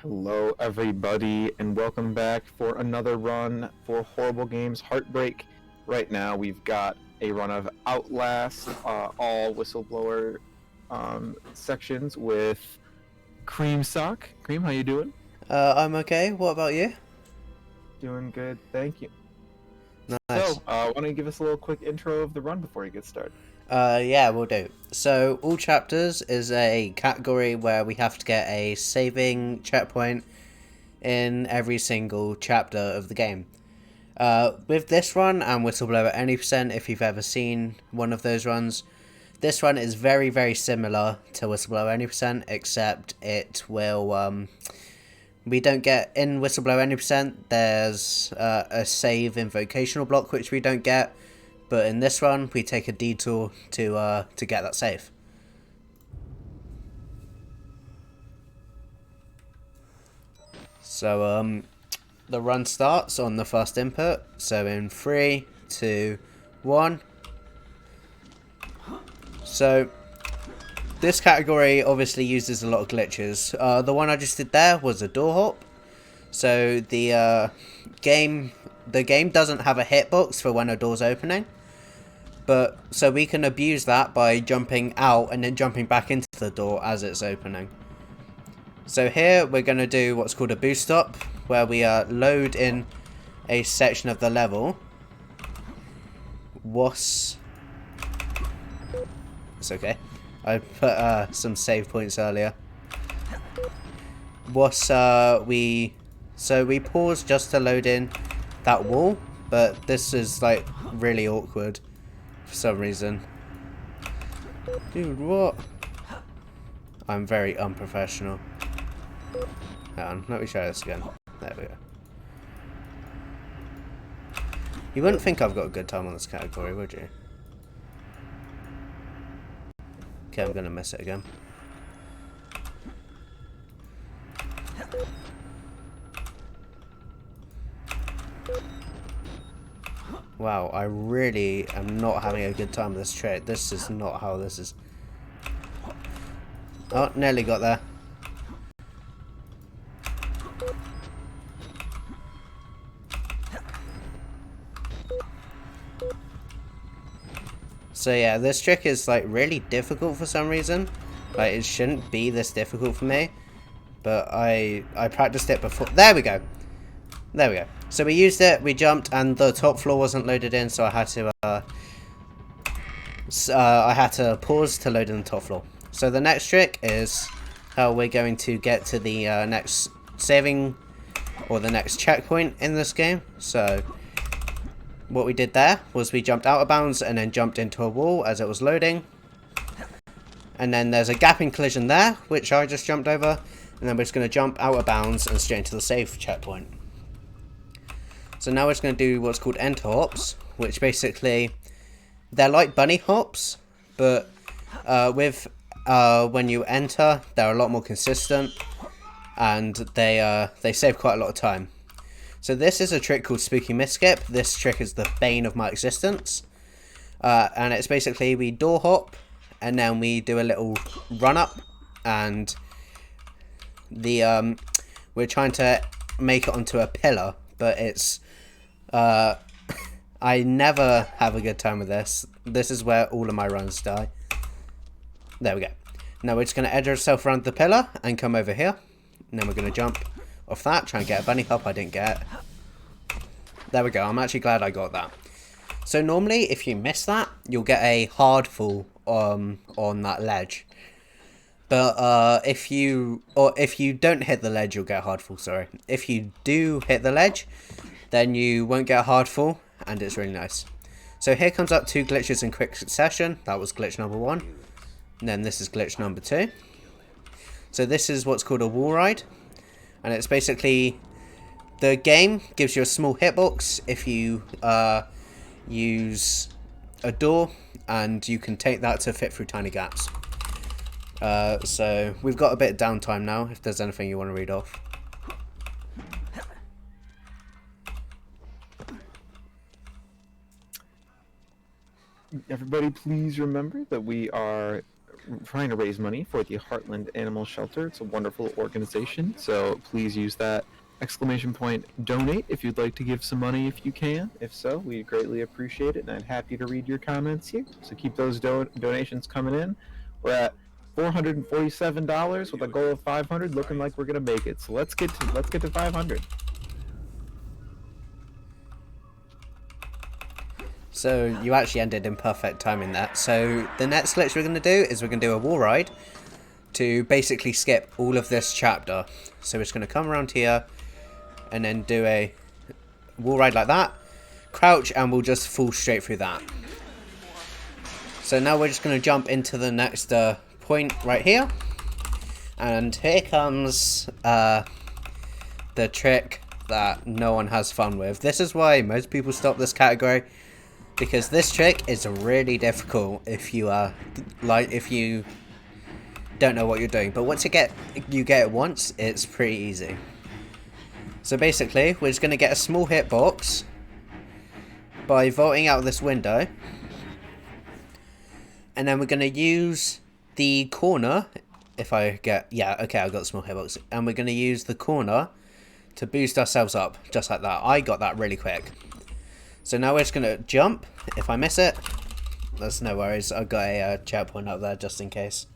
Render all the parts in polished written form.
Hello, everybody, and welcome back for another run for Horrible Games Heartbreak. Right now, we've got a run of Outlast, all whistleblower sections with Creamsock. Cream, how you doing? I'm okay. What about you? Doing good, thank you. Nice. Why don't you give us a little quick intro of the run before you get started? Yeah, we'll do. So, all chapters is a category where we have to get a saving checkpoint in every single chapter of the game. With this run and Whistleblower any percent, if you've ever seen one of those runs, this one is very, very similar to Whistleblower any percent, except it will, we don't get in Whistleblower any percent. There's a save invocational block which we don't get, but in this one we take a detour to get that save. So the run starts on the first input. So in 3, 2, 1. So this category obviously uses a lot of glitches. The one I just did there was a door hop. So the game doesn't have a hitbox for when a door's opening, but so we can abuse that by jumping out and then jumping back into the door as it's opening. So here we're going to do what's called a boost up, where we load in a section of the level. It's okay. I put some save points earlier. We pause just to load in that wall, but this is like really awkward for some reason. Dude, what? I'm very unprofessional. Hang on, let me try this again. There we go. You wouldn't think I've got a good time on this category, would you? Okay, I'm gonna miss it again. Wow, I really am not having a good time with this trick. This is not how this is. Oh, nearly got there. So yeah, this trick is like really difficult for some reason. Like it shouldn't be this difficult for me, but I practiced it before. There we go. There we go. So we used it, we jumped, and the top floor wasn't loaded in, so I had to pause to load in the top floor. So the next trick is how we're going to get to the next saving or the next checkpoint in this game. So what we did there was we jumped out of bounds and then jumped into a wall as it was loading. And then there's a gap in collision there, which I just jumped over. And then we're just going to jump out of bounds and straight into the save checkpoint. So now we're just going to do what's called enter hops, which basically, they're like bunny hops, but when you enter, they're a lot more consistent, and they save quite a lot of time. So this is a trick called Spooky Misskip. This trick is the bane of my existence. And it's basically we door hop, and then we do a little run up, and we're trying to make it onto a pillar, but it's I never have a good time with this. This is where all of my runs die. There we go. Now we're just going to edge ourselves around the pillar and come over here. And then we're going to jump off that, try and get a bunny hop. I didn't get it. There we go. I'm actually glad I got that. So normally if you miss that, you'll get a hard fall on that ledge. But if you don't hit the ledge, you'll get a hard fall, sorry. If you do hit the ledge, then you won't get a hard fall, and it's really nice. So here comes up 2 glitches in quick succession. That was glitch number 1. And then this is glitch number 2. So this is what's called a wall ride. And it's basically, the game gives you a small hitbox if you use a door, and you can take that to fit through tiny gaps. So we've got a bit of downtime now, if there's anything you want to read off. Everybody, please remember that we are trying to raise money for the Heartland Animal Shelter. It's a wonderful organization, so please use that !donate if you'd like to give some money if you can. If so, we greatly appreciate it, and I'm happy to read your comments here. So keep those donations coming in. We're at $447 with a goal of 500, looking like we're gonna make it. So let's get to 500. So you actually ended in perfect timing there. So the next glitch we're going to do is we're going to do a wall ride to basically skip all of this chapter. So we're just going to come around here and then do a wall ride like that, crouch, and we'll just fall straight through that. So now we're just going to jump into the next point right here, and here comes the trick that no one has fun with. This is why most people stop this category, because this trick is really difficult if you if you don't know what you're doing. But once you get it once, it's pretty easy. So basically, we're just going to get a small hitbox by vaulting out this window, and then we're going to use the corner. If I get, yeah, okay, I've got a small hitbox, and we're going to use the corner to boost ourselves up, just like that. I got that really quick. So now we're just going to jump. If I miss it, that's no worries. I've got a checkpoint up there just in case.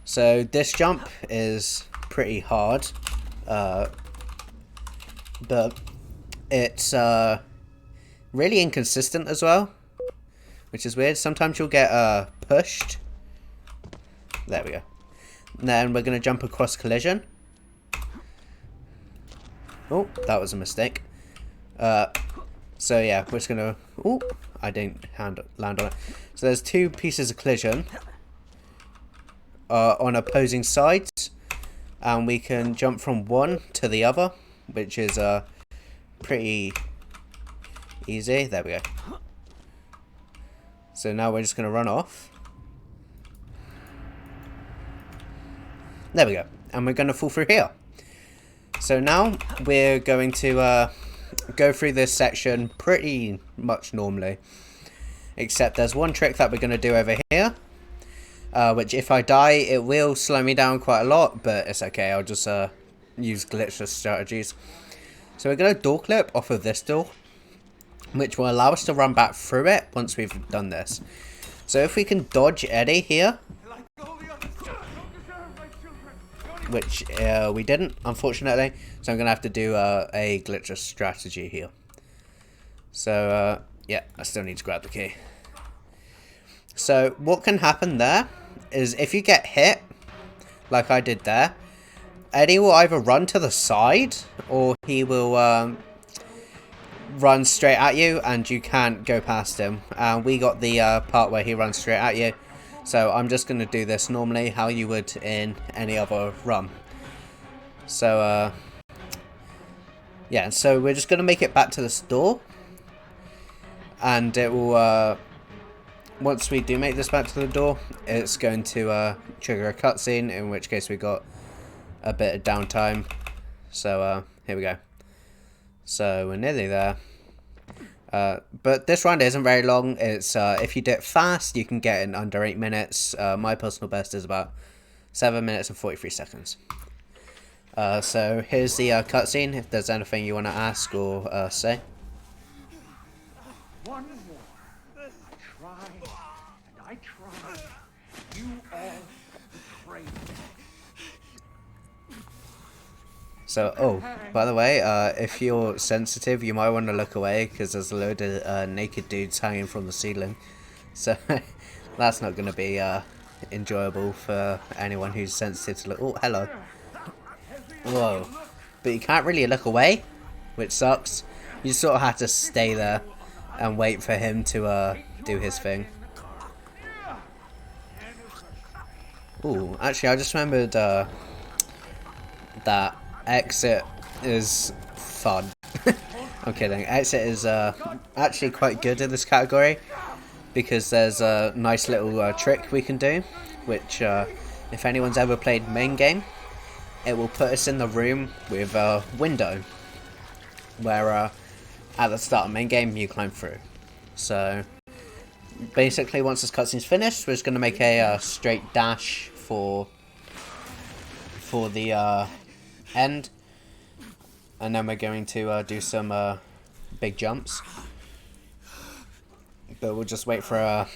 So this jump is pretty hard, but it's really inconsistent as well, which is weird. Sometimes you'll get pushed. There we go. And then we're going to jump across collision. Oh, that was a mistake. So yeah, we're just gonna... Oh, I didn't land on it. So there's two pieces of collision on opposing sides, and we can jump from one to the other, which is pretty easy. There we go. So now we're just gonna run off. There we go. And we're gonna fall through here. So now we're going to go through this section pretty much normally, except there's one trick that we're going to do over here, which if I die it will slow me down quite a lot, but it's okay. I'll just use glitchless strategies. So we're going to door clip off of this door, which will allow us to run back through it once we've done this. So if we can dodge Eddie here, which we didn't, unfortunately, so I'm going to have to do a glitchless strategy here. So, yeah, I still need to grab the key. So, what can happen there is if you get hit, like I did there, Eddie will either run to the side, or he will run straight at you, and you can't go past him. And we got the part where he runs straight at you. So I'm just going to do this normally, how you would in any other run. So, yeah, so we're just going to make it back to this door. And it will, once we do make this back to the door, it's going to trigger a cutscene, in which case we got a bit of downtime. So, here we go. So, we're nearly there. But this round isn't very long. It's if you do it fast, you can get in under 8 minutes. My personal best is about 7 minutes and 43 seconds. So here's the cutscene, if there's anything you want to ask or say. One more. I tried, and I tried. You all betrayed me. So, oh, by the way, if you're sensitive, you might want to look away, because there's a load of naked dudes hanging from the ceiling. So, that's not going to be enjoyable for anyone who's sensitive to look. Oh, hello. Whoa. But you can't really look away, which sucks. You sort of have to stay there and wait for him to do his thing. Ooh, actually, I just remembered that exit is fun. I'm kidding. Exit is actually quite good in this category, because there's a nice little trick we can do, which if anyone's ever played main game, it will put us in the room with a window where at the start of main game you climb through. So basically, once this cutscene's finished, we're just going to make a straight dash for the end. And then we're going to do some big jumps. But we'll just wait for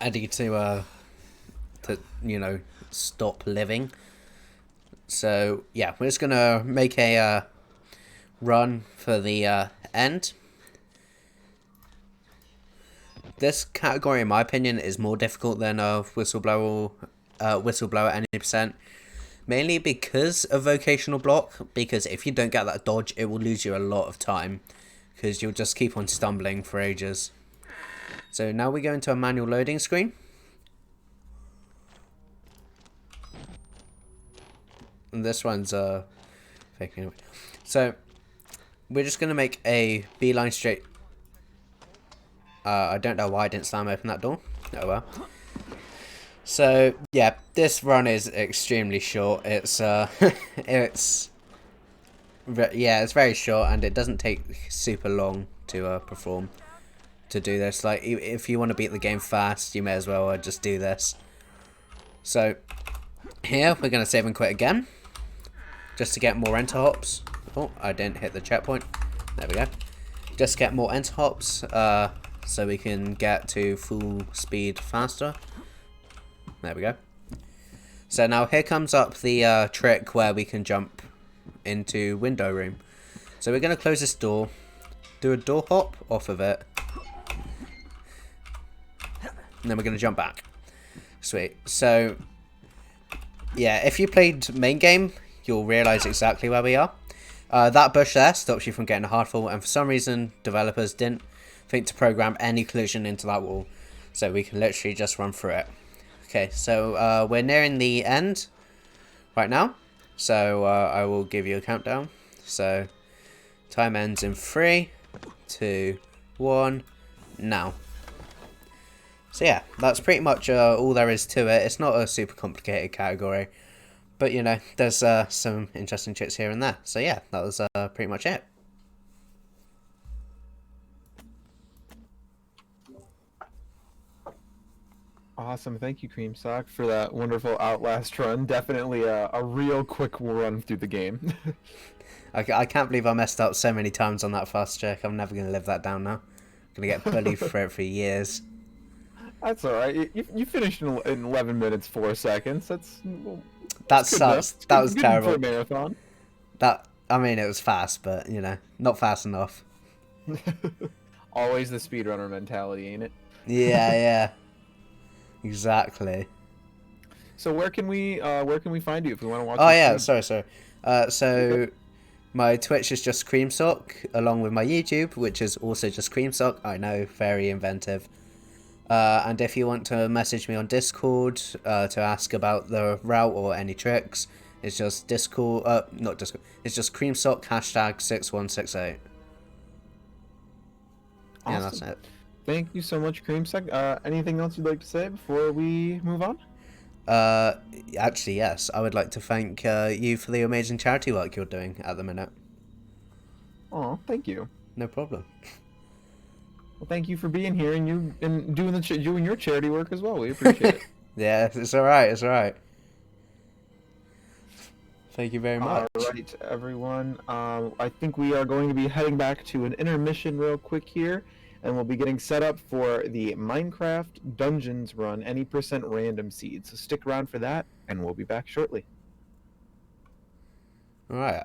Eddie to stop living. So yeah, we're just gonna make a run for the end. This category, in my opinion, is more difficult than whistleblower any percent. Mainly because of vocational block. Because if you don't get that dodge, it will lose you a lot of time. Because you'll just keep on stumbling for ages. So now we go into a manual loading screen. And this one's fake anyway. So we're just gonna make a beeline straight. I don't know why I didn't slam open that door. Oh well. So yeah, this run is extremely short. It's it's very short, and it doesn't take super long to perform. To do this, like if you want to beat the game fast, you may as well just do this. So here we're gonna save and quit again, just to get more enter hops. Oh, I didn't hit the checkpoint. There we go. Just get more enter hops, so we can get to full speed faster. There we go. So now here comes up the trick where we can jump into window room. So we're gonna close this door, do a door hop off of it. And then we're going to jump back. Sweet. So, yeah, if you played main game, you'll realise exactly where we are. That bush there stops you from getting a hard fall, and for some reason, developers didn't think to program any collision into that wall. So we can literally just run through it. Okay, so we're nearing the end right now. So I will give you a countdown. So, time ends in 3, 2, 1, now. So yeah, that's pretty much all there is to it. It's not a super complicated category, but you know, there's some interesting tricks here and there. So yeah, that was pretty much it. Awesome, thank you, Creamsock, for that wonderful Outlast run. Definitely a real quick run through the game. I can't believe I messed up so many times on that fast check. I'm never going to live that down now. I'm going to get bullied for it for years. That's alright. You finished in 11 minutes 4 seconds. That sucks. That was terrible. For a marathon. I mean, it was fast, but you know, not fast enough. Always the speedrunner mentality, ain't it? Yeah. Exactly. So where can we find you if we want to watch? Oh yeah, sorry. So my Twitch is just Creamsock, along with my YouTube, which is also just Creamsock. I know, very inventive. And if you want to message me on Discord to ask about the route or any tricks, it's just Discord. Not Discord. It's just Creamsock #6168. Awesome. Yeah, that's it. Thank you so much, Creamsock. Anything else you'd like to say before we move on? Actually, yes. I would like to thank you for the amazing charity work you're doing at the minute. Oh, thank you. No problem. Well, thank you for being here and doing your charity work as well. We appreciate it. Yeah, it's alright. It's alright. Thank you very much. All right, everyone. I think we are going to be heading back to an intermission real quick here, and we'll be getting set up for the Minecraft Dungeons run, any % random seed. So stick around for that, and we'll be back shortly. Alright.